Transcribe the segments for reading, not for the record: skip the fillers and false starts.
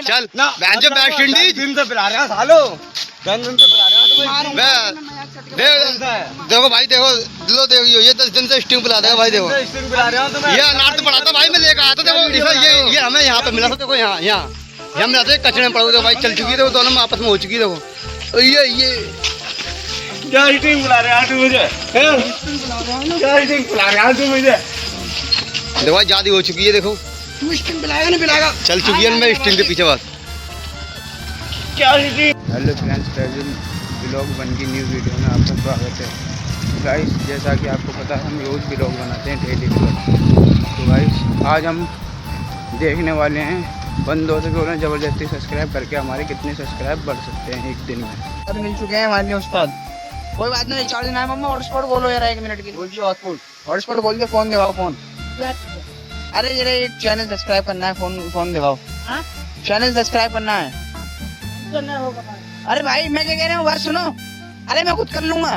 चल जो West Indies दिन से पिला रहे हैं सालो, दिन से पिला रहे हैं देखो भाई, देखो लो, देखो ये 10 दिन से स्टिंग पिला देगा भाई। देखो स्टिंग पिला रहे हो तुम्हें। ये अनार तो पड़ा था भाई, मैं लेकर आया था। देखो ये हमें यहाँ पे मिला था। देखो यहाँ मिला था, कचरे में पड़ा हुआ। देखो भाई चल चुकी है, दोनों में आपस में हो चुकी है। देखो ये क्या स्टिंग पिला रहे हैं तू मुझे? क्या स्टिंग पिला रहे हैं तू मुझे? देखो भाई ज्यादा हो चुकी है। देखो तू स्टिंग पिलाएगा नहीं पिलाएगा? चल चुकी है मैं स्टिंग के पीछे बात। क्या स्टिंग? हेलो फ्रेंड्स, ब्लॉग 1 की न्यू वीडियो में आपका स्वागत है। गाइस, जैसा कि आपको पता है हम रोज़ ब्लॉग बनाते हैं डेली ब्लॉग। तो गाइस आज हम देखने वाले हैं बंदों से बोल रहे हैं ज़बरदस्ती सब्सक्राइब करके हमारे कितने सब्सक्राइब बढ़ सकते हैं एक दिन में। अब मिल चुके हैं हमारे उस्ताद। कोई बात नहीं, चार्ज ना है मम्मा। हॉटस्पॉट बोलो यार 1 मिनट की। बोलिए हॉटस्पॉट। हॉटस्पॉट बोल के फोन दिखाओ। फोन अरे जरा एक चैनल सब्सक्राइब करना है। फोन दिखाओ। चैनल सब्सक्राइब करना है। अरे भाई मैं क्या कह रहा हूँ, बात सुनो। अरे मैं खुद कर लूंगा।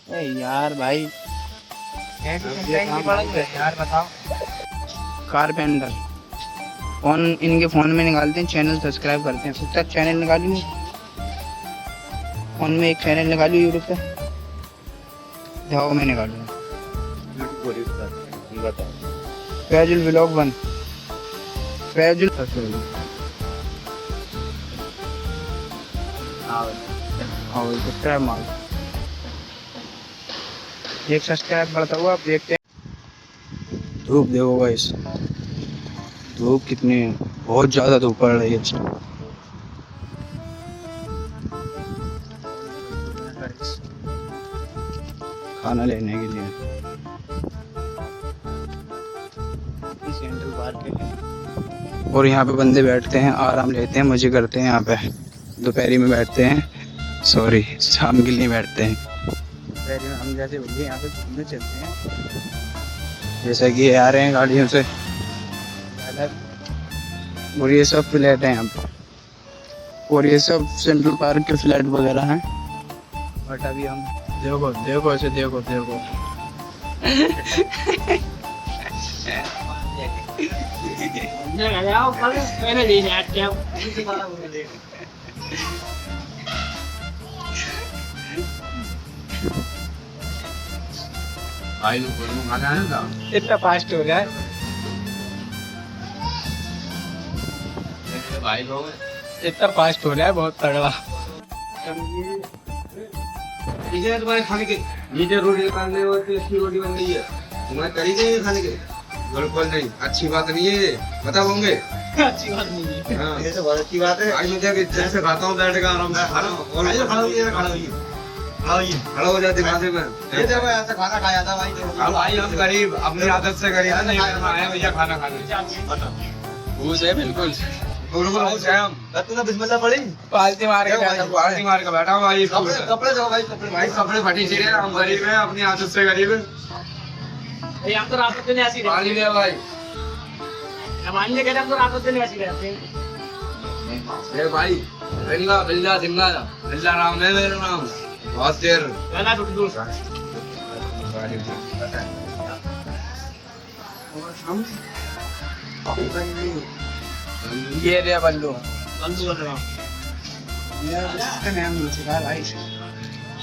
अरे यार भाई यार बताओ। कारपेंटर फोन इनके फोन में निकालते हैं, चैनल सब्सक्राइब करते हैं। खुद तक चैनल निकालू, फोन में एक चैनल निकालू यूट्यूब पे। जाओ मैं निकालूंगा। फैजुल व्लॉग 1। फैजुल सब्सक्राइब मारो। एक सब्सक्राइब बढ़ता हुआ आप देखते हैं। धूप देखो गाइस, धूप कितनी है, बहुत ज्यादा धूप पड़ रही है। खाना लेने के लिए सेंट्रल पार्क है और यहाँ पे बंदे बैठते हैं, आराम लेते हैं, मजे करते हैं। यहाँ पे दोपहरी में बैठते हैं, सॉरी शाम के लिए बैठते हैं। दोपहरी में हम जैसे भैया यहाँ पे घूमने चलते हैं, जैसा कि आ रहे हैं गाड़ियों से। और ये सब फ्लैट हैं यहाँ पे, और ये सब सेंट्रल पार्क के फ्लैट वगैरह हैं। बट अभी हम देखो ऐसे देखो इतना फास्ट हो रहा है भाई लोग, इतना फास्ट हो रहा है, बहुत तगड़ा। तुम्हारे खाने के नीचे रोटी निकालने और इसकी रोटी बन गई है, तुम्हारे तरीके हैं खाने के। बिल्कुल नहीं, अच्छी बात नहीं है, बता होंगे। अच्छी बात नहीं है। हाँ, ये तो बहुत अच्छी बात है। आज मुझे जैसे खाता हूँ बैठ के आराम से खाना, और खड़ा हो जाते खाते में। ये देखो ऐसा खाना खाया था भाई। अब भाई हम गरीब, अपनी आदत से गरीब नहीं आए भैया खाना खाने। घूस है बिल्कुल, घूस है हम। तूने बिस्मिल्लाह पढ़ी? पालती मार के बैठा हूँ भाई। कपड़े दो भाई, कपड़े फटी सीधे। हम गरीब हैं, अपनी आदत से गरीब हैं। हम तो रात दिन ऐसी पानी ले भाई। हमारे लिए कहते हम तो रात दिन ऐसी रहते हैं। ये भाई बिल्ला राम है मेरा नाम। बहुत देर ये रे बल्लू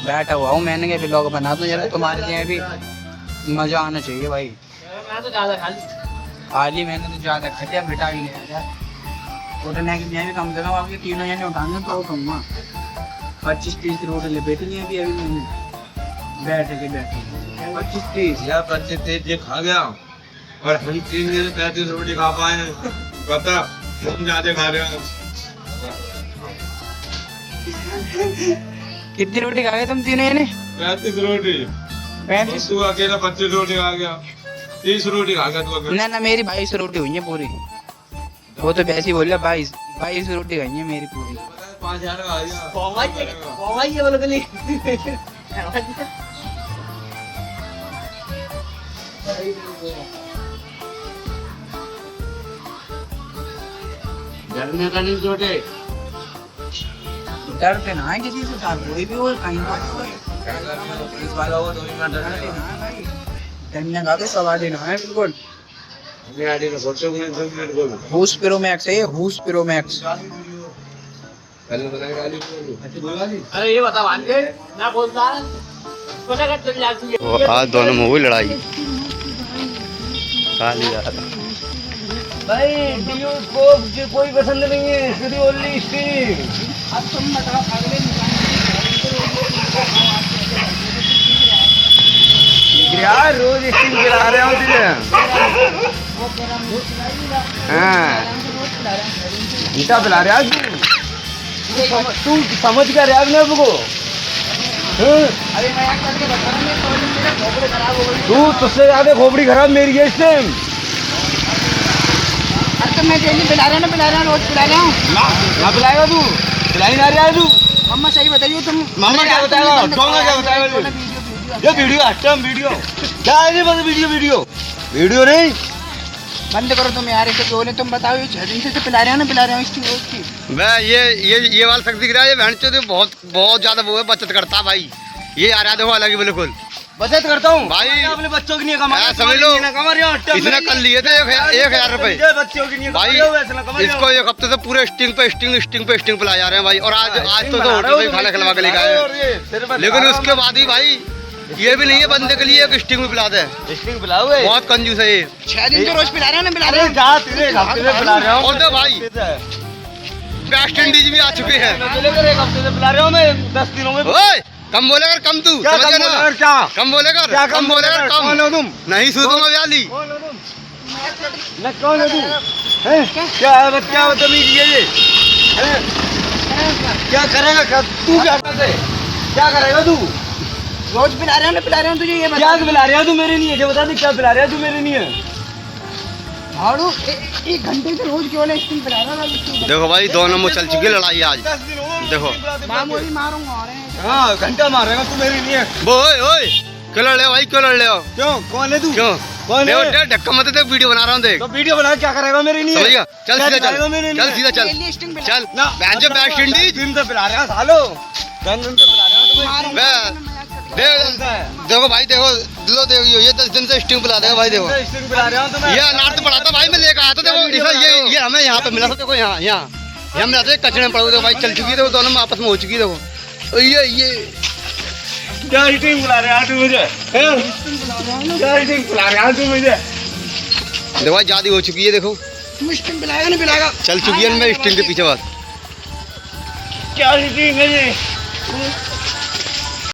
बैठा हुआ हूँ मैंने के ब्लॉग बना दूं जरा, तुम्हारे लिए भी मजा आना चाहिए भाई। मैं तो ज्यादा खाली मैंने तो ज्यादा खा लिया, बेटा भी नहीं आया। उठने के लिए भी कम से कम आपके 3 जने उठाने तो कहूँगा 25-30 रोटी ले बैठी नहीं अभी मैंने बैठे 25-30 या 25-30 ये खा गया और हम 3 जने 35 रोटी खा पाए। पता तुम ज्यादा खा रहे हो। कितनी रोटी खा गए तुम 3 जने? 35 रोटी। 35? तू अकेला 25 रोटी खा गया, 30 रोटी खा गया तू अकेला। ना मेरी 22 रोटी हुई है पूरी। वो तो वैसे ही बोल रहा 22 रोटी खाई है मेरी पूरी। 5000 खा गया। डरने का नहीं छोटे, डरते ना है किसी से, कोई भी हो कहीं पुलिस वाला हो तो भी मैं डरने डरने का तो सवाल ही ना है बिल्कुल। अपनी आईडी में फोटो में बोल हुस प्रो मैक्स है ये, हुस प्रो मैक्स। पहले बताएगा गाली अरे ये बता मान के ना बोलता है पता कर चल जाती है। वो आज दोनों में हुई लड़ाई काली रात। भाई वीडियो को कोई पसंद नहीं है, सिर्फ ओनली स्ट्रीम। अब तुम बताओ अगले यार रोज स्ट्रीम चला रहे हो तुझे। हाँ इतना पिला रहा है तू समझ कर रहा है अपने आप को। अरे मैं करके बता रहा हूं, मेरा खोपड़ी खराब हो गई। तू तुझसे ज्यादा खोपड़ी खराब मेरी है इस टाइम। अरे तो मैं डेली पिला रहा हूं, रोज पिला रहा हूं। ना पिलाएगा तू, पिलाई ना रहा है तू। मम्मा सही बताइए तुम। मम्मा क्या बताएगा, डोंगा क्या बताएगा? ये वीडियो हटम वीडियो क्या है? बस वीडियो नहीं बंद करो तुम यार, ऐसे बोले तुम बताओ। ये 6 दिन से पिला रहे हो ना, पिला रहे हो इसकी रोज की। मैं ये वाला शख्स दिख रहा है, ये बहन चोद बहुत बहुत ज्यादा वो है, बचत करता भाई। ये आ रहा है देखो अलग ही बिल्कुल बचत करता हूँ भाई। अपने बच्चों की नहीं कमा, समझ लो इसने कल लिए थे 1,000 रुपए बच्चों की नहीं भाई। इसको एक हफ्ते से पूरे स्टिंग पे पिला जा रहे हैं भाई। और आज तो होटल पे खाना खिलवा के लेके आए हैं। लेकिन उसके बाद ही भाई ये भी नहीं है बंदे के लिए एक स्टिंग भी पिला दे। स्टिंग पिलाओ बहुत कंजूस है ये। 6 दिन से रोज पिला रहे हो ना, पिला रहे हो। पिला रहा हूँ और दे भाई वेस्ट इंडीज भी आ चुके हैं। एक हफ्ते से पिला रहा हूँ मैं 10 दिनों में। ओए कम बोलेगा कम तू समझ गया ना? कम बोलेगा कम तुम नहीं सूदूंगा व्याली। कौन है तू? क्या है बच्चा बदतमीजी है ये? क्या करेगा तू? क्या करेगा तू? रोज पिला रहे हो ना, पिला रहे हो तुझे ये बता। क्या पिला रहा है तू मेरे लिए? जो बता दे क्या पिला रहा है तू मेरे लिए? झाड़ू 1 घंटे से रोज केवल स्टिंग पिला रहा है। देखो भाई दोनों में चल चुकी है लड़ाई आज। देखो मामूली मारूंगा। हाँ घंटा मारेगा तू मेरे लिए। ओए ओए क्यों लड़ ले भाई, क्यों लड़ ले हो? क्यों कौन है तू? क्यों कौन है? धक्का मत दे, वीडियो बना रहा हूँ देख। तो वीडियो बना क्या करेगा मेरे लिए? समझ गया? चल क्या सीधा करेगा चल मेरे लिए? चल सीधा चल डेली स्टिंग पिला। चल ना बहन जो वेस्ट इंडीज दिन से पिला रहा है सालो। दिन से पिला रहा है देखो भाई देखो लो देखो ये 10 दिन से स्टिंग पिला देगा भाई। देखो स्टिंग पिला रहा हूँ तो मैं। ये अनार तो पड़ा था भाई, मैं लेकर आया था। देखो ये हमें यहाँ पे मिला था। देखो यहाँ मिला था कचरे में पड़ा। देखो भाई चल चुकी है, देखो दोनों में आपस में हो चुकी है। देखो ये क्या स्टिंग पिला रहा है तू मुझे? क्या स्टिंग पिला रहा है तू मुझे? देखो भाई ज्यादा हो चुकी है। देखो तुम स्टिंग पिलाएगा नहीं पिलाएगा? चल चुकी है मैं स्टिंग के पीछे बात। क्या स्टिंग है ये?